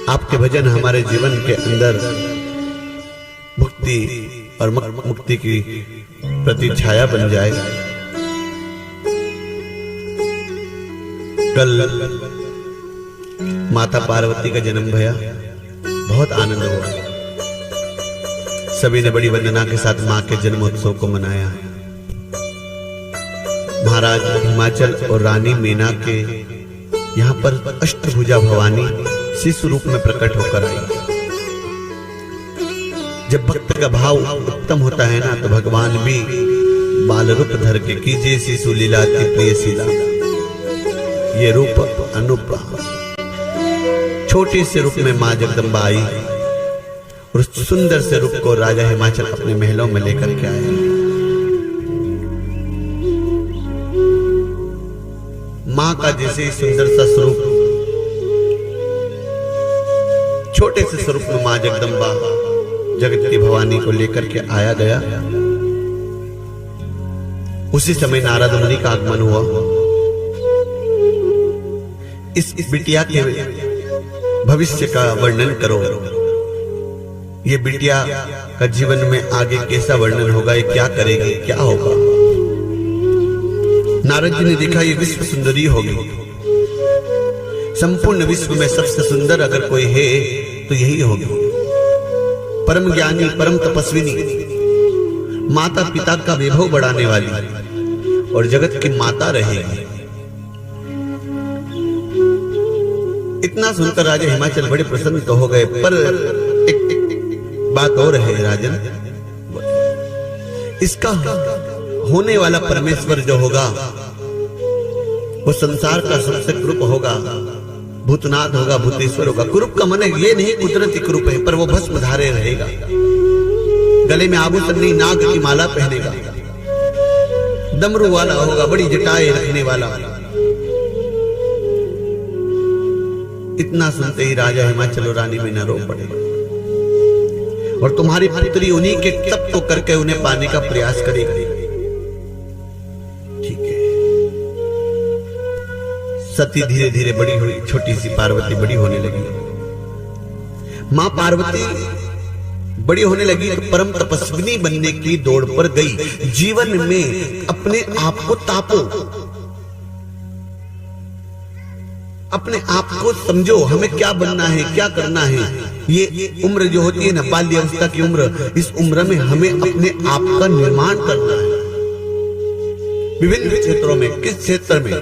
आपके भजन हमारे जीवन के अंदर भक्ति और मुक्ति की प्रति छाया बन जाए। कल माता पार्वती का जन्म भया, बहुत आनंद हुआ। सभी ने बड़ी वंदना के साथ मां के जन्मोत्सव को मनाया। महाराज हिमाचल और रानी मीना के यहाँ पर अष्टभुजा भवानी शिशु रूप में प्रकट होकर आई। जब भक्त का भाव उत्तम होता है ना, तो भगवान भी बाल रूप धर के कीजिए शिशु लीला अति प्रिय शीला। ये रूप अनुप छोटे से रूप में मां जगदम्बा आई और उस सुंदर से रूप को राजा हिमाचल अपने महलों में लेकर के आए। मां का जैसे ही सुंदर सा स्वरूप, छोटे से स्वरूप में मां जगदम्बा जगत की भवानी को लेकर के आया गया। उसी समय नारद मुनि का आगमन हुआ। इस बिटिया के भविष्य का वर्णन करो। ये बिटिया का जीवन में आगे कैसा वर्णन होगा, ये क्या करेगी, क्या होगा। नारद जी ने देखा ये विश्व सुंदरी होगी। संपूर्ण विश्व में सबसे सुंदर अगर कोई है तो यही होगी। परम ज्ञानी, परम तपस्विनी, माता पिता का वैभव बढ़ाने वाली और जगत की माता रहेगी। इतना सुनकर राजा हिमाचल बड़े प्रसन्न तो हो गए, पर एक बात और है राजन, इसका होने वाला परमेश्वर जो होगा वो संसार का सबसे कुरूप होगा, भूतनाथ होगा, भूतेश्वर होगा। कुरूप का मन ये नहीं कुदरती कुरूप है, पर वो भस्म धारे रहेगा, गले में आभूषण नहीं, नाग की माला पहनेगा, डमरू वाला होगा, बड़ी जटाएं रखने वाला। इतना सुनते ही राजा हिमाचल और रानी मीना रो पड़े। और तुम्हारी पुत्री उन्हीं के तप को करके उन्हें पाने का प्रयास करेगी। ठीक है। सती धीरे धीरे बड़ी हुई, छोटी सी पार्वती बड़ी होने लगी। मां पार्वती बड़ी होने लगी तो परम तपस्विनी बनने की दौड़ पर गई। जीवन में अपने आप को तापो, अपने आप को समझो, हमें क्या बनना है, क्या करना है। ये उम्र जो होती है ना, बाल्य अवस्था की उम्र, इस उम्र में हमें अपने आप का निर्माण करना है। विभिन्न क्षेत्रों में, किस क्षेत्र में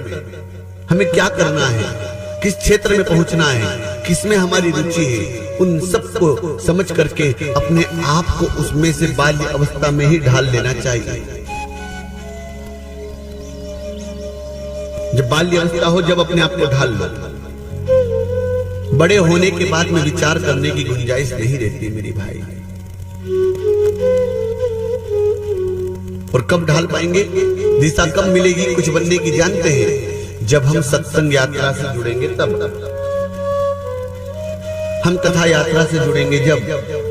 हमें क्या करना है, किस क्षेत्र में पहुंचना है, किसमें हमारी रुचि है, उन सबको समझ करके अपने आप को उसमें से बाल्य अवस्था में ही ढाल लेना चाहिए। जब बाल्य अवस्था हो, जब अपने आप को ढाल लो। बड़े होने के बाद में विचार करने की गुंजाइश नहीं रहती मेरी भाई। और कब ढाल पाएंगे, दिशा कब मिलेगी कुछ बनने की, जानते हैं? जब हम सत्संग यात्रा से जुड़ेंगे, तब हम कथा यात्रा से जुड़ेंगे, जब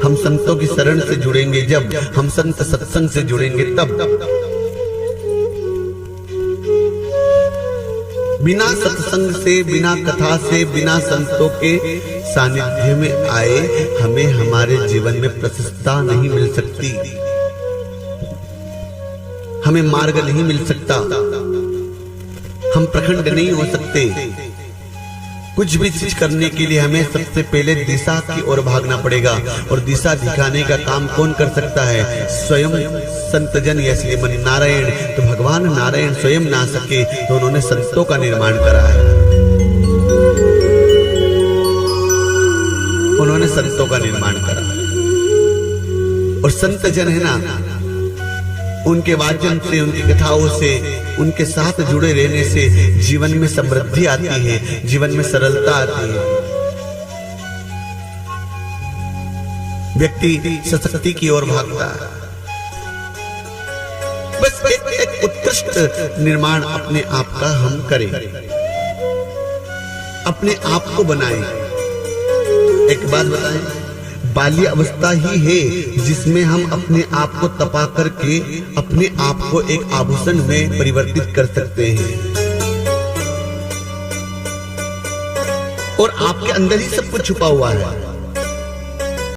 हम संतों की शरण से जुड़ेंगे, जब हम संत सत्संग से जुड़ेंगे, तब। बिना सत्संग से, बिना कथा से, बिना संतों के सानिध्य में आए हमें हमारे जीवन में प्रशस्ता नहीं मिल सकती, हमें मार्ग नहीं मिल सकता, हम प्रखंड नहीं हो सकते। कुछ भी चीज करने के लिए हमें सबसे पहले दिशा की ओर भागना पड़ेगा। और दिशा दिखाने का काम कौन कर सकता है? स्वयं संत जन या श्रीमन नारायण। तो भगवान नारायण स्वयं ना सके तो उन्होंने संतों का निर्माण करा है, उन्होंने संतों का निर्माण करा। और संत जन है ना, उनके वाचन से, उनकी कथाओं से, उनके साथ जुड़े रहने से जीवन में समृद्धि आती है, जीवन में सरलता आती है। व्यक्ति सशक्ति की ओर भागता है। बस एक उत्कृष्ट निर्माण अपने आप का हम करें, अपने आप को बनाएं। एक बात बताएं, बाल्य अवस्था ही है जिसमें हम अपने आप को तपा करके अपने आप को एक आभूषण में परिवर्तित कर सकते हैं। और आपके अंदर ही सब कुछ छुपा हुआ है।